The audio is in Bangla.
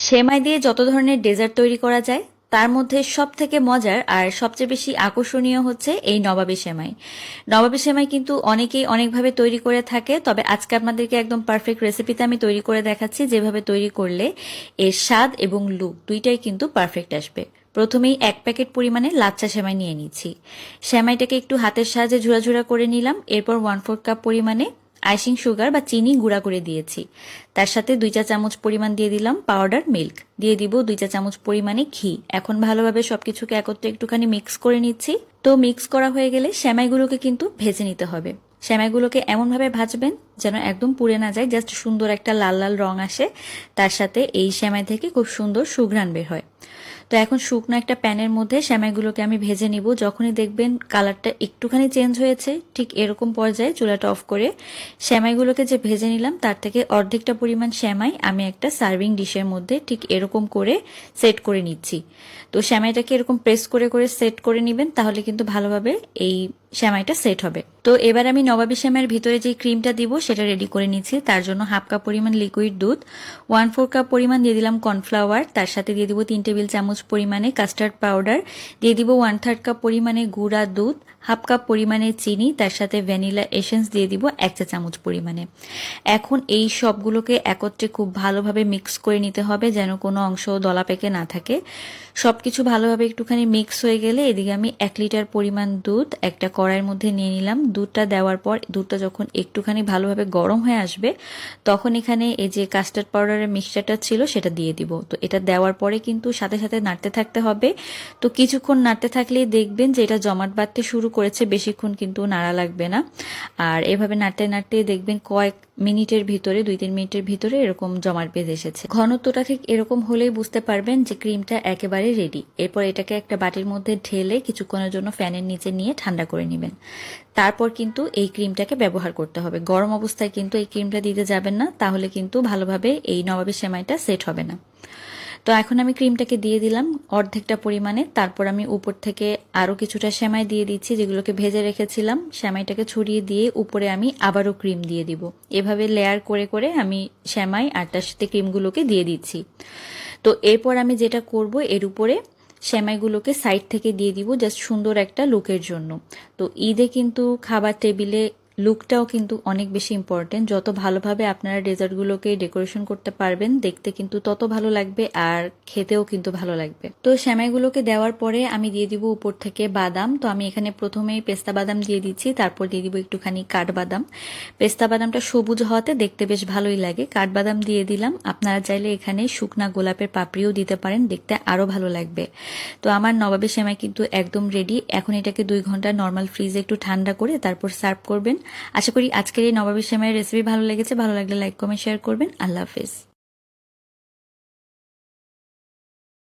সেমাই দিয়ে যত ধরনের ডেজার্ট তৈরি করা যায় তার মধ্যে সব থেকে মজার আর সবচেয়ে বেশি আকর্ষণীয় হচ্ছে এই নবাবী সেমাই। নবাবী সেমাই কিন্তু অনেকেই অনেকভাবে তৈরি করে থাকে, তবে আজকে আপনাদেরকে একদম পারফেক্ট রেসিপিতে আমি তৈরি করে দেখাচ্ছি, যেভাবে তৈরি করলে এর স্বাদ এবং লুক দুইটাই কিন্তু পারফেক্ট আসবে। প্রথমেই 1 প্যাকেট পরিমাণে লাচ্ছা সেমাই নিয়ে নিচ্ছি। সেমাইটাকে একটু হাতের সাহায্যে ঝুড়া করে নিলাম। এরপর 1/4 কাপ পরিমাণে আইসিং সুগার বা চিনি গুঁড়া করে দিয়েছি। তার সাথে 2 চা চামচ পরিমাণ দিয়ে দিলাম পাউডার মিল্ক, দিয়ে দিব 2 চা চামচ পরিমাণে ঘি। এখন ভালোভাবে সবকিছুকে একত্রে একটুখানি মিক্স করে নিচ্ছি। তো মিক্স করা হয়ে গেলে সেমাইগুলোকে কিন্তু ভেজে নিতে হবে। সেমাইগুলোকে এমনভাবে ভাজবেন যেন একদম পুড়ে না যায়, জাস্ট সুন্দর একটা লাল লাল রং আসে, তার সাথে এই সেমাই থেকে খুব সুন্দর সুঘ্রাণ বের হয়। তো এখন শুকনো একটা প্যানের মধ্যে সেমাইগুলোকে আমি ভেজে নিব। যখনই দেখবেন কালারটা একটুখানি চেঞ্জ হয়েছে, ঠিক এরকম পর্যায়ে চুলাটা অফ করে সেমাইগুলোকে যে ভেজে নিলাম তার থেকে অর্ধেকটা পরিমাণ সেমাই আমি একটা সার্ভিং ডিশের মধ্যে ঠিক এরকম করে সেট করে নিচ্ছি। তো সেমাইটাকে এরকম প্রেস করে করে সেট করে নেবেন, তাহলে কিন্তু ভালোভাবে এই সেমাইটা সেট হবে। তো এবার আমি নবাবী সেমাইয়ের ভিতরে যে ক্রিমটা দিব সেটা রেডি করে নিচ্ছি। তার জন্য 1/2 কাপ পরিমাণ লিকুইড দুধ, 1/4 কাপ পরিমাণ দিয়ে দিলাম কর্নফ্লাওয়ার, তার সাথে দিয়ে দিব 3 টেবিল চামচ পরিমাণে কাস্টার্ড পাউডার, দিয়ে দিব 1/3 কাপ পরিমাণে গুঁড়া দুধ, 1/2 কাপ পরিমাণে চিনি, তার সাথে ভ্যানিলা এসেন্স দিয়ে দিব 1 চা চামচ পরিমাণে। এখন এই সবগুলোকে একত্রে খুব ভালোভাবে মিক্স করে নিতে হবে, যেন কোনো অংশ দলা পেকে না থাকে। সবকিছু ভালোভাবে একটুখানি মিক্স হয়ে গেলে এদিকে আমি 1 লিটার পরিমাণ দুধ একটা কড়াইয়ের মধ্যে নিয়ে নিলাম। দুধটা দেওয়ার পর দুধটা যখন একটুখানি ভালোভাবে গরম হয়ে আসবে, তখন এখানে এই যে কাস্টার্ড পাউডারের মিক্সচারটা ছিল সেটা দিয়ে দিব। তো এটা দেওয়ার পরে কিন্তু সাথে সাথে নাড়তে থাকতে হবে। তো কিছুক্ষণ নাড়তে থাকলেই দেখবেন যে এটা জমাট বাঁধতে শুরু করেছে, বেশিক্ষণ কিন্তু নাড়া লাগবে না। আর এভাবে নাড়তে নাড়তে দেখবেন কয়েক মিনিটের ভিতরে, 2-3 মিনিটের ভিতরে এরকম জমাট বেঁধে এসেছে। ঘনত্বটা ঠিক এরকম হলেই বুঝতে পারবেন যে ক্রিমটা একেবারে রেডি। এরপর এটাকে একটা বাটির মধ্যে ঢেলে কিছুক্ষণের জন্য ফ্যানের নিচে নিয়ে ঠান্ডা করে নেবেন। তারপর কিন্তু এই ক্রিমটাকে ব্যবহার করতে হবে। গরম অবস্থায় কিন্তু এই ক্রিমটা দিতে যাবেন না, তাহলে কিন্তু ভালোভাবে এই নবাবী সেমাইটা সেট হবে না। তো এখন আমি ক্রিমটাকে দিয়ে দিলাম অর্ধেকটা পরিমাণে। তারপর আমি উপর থেকে আরও কিছুটা সেমাই দিয়ে দিচ্ছি, যেগুলোকে ভেজে রেখেছিলাম। সেমাইটাকে ছড়িয়ে দিয়ে উপরে আমি আবারও ক্রিম দিয়ে দিব। এভাবে লেয়ার করে করে আমি সেমাই আর তার সাথে ক্রিমগুলোকে দিয়ে দিচ্ছি। তো এরপর আমি যেটা করব, এর উপরে সেমাইগুলোকে সাইড থেকে দিয়ে দিব, জাস্ট সুন্দর একটা লুকের জন্য। তো ঈদে কিন্তু খাবার টেবিলে লুকটাও কিন্তু অনেক বেশি ইম্পর্টেন্ট। যত ভালোভাবে আপনারা ডেজার্টগুলোকে ডেকোরেশন করতে পারবেন, দেখতে কিন্তু তত ভালো লাগবে আর খেতেও কিন্তু ভালো লাগবে। তো সেমাইগুলোকে দেওয়ার পরে আমি দিয়ে দিব উপর থেকে বাদাম। তো আমি এখানে প্রথমেই পেস্তা বাদাম দিয়ে দিচ্ছি, তারপর দিয়ে দিব একটুখানি কাঠবাদাম। পেস্তা বাদামটা সবুজ হওয়াতে দেখতে বেশ ভালোই লাগে। কাঠবাদাম দিয়ে দিলাম। আপনারা চাইলে এখানে শুকনা গোলাপের পাপড়িও দিতে পারেন, দেখতে আরও ভালো লাগবে। তো আমার নবাবী সেমাই কিন্তু একদম রেডি। এখন এটাকে 2 ঘন্টা নর্মাল ফ্রিজে একটু ঠান্ডা করে তারপর সার্ভ করবেন। আশা করি আজকের এই নবাবী সেমাইয়ের রেসিপি ভালো লেগেছে। ভালো লাগলে লাইক কমেন্ট শেয়ার করবেন। আল্লাহ হাফেজ।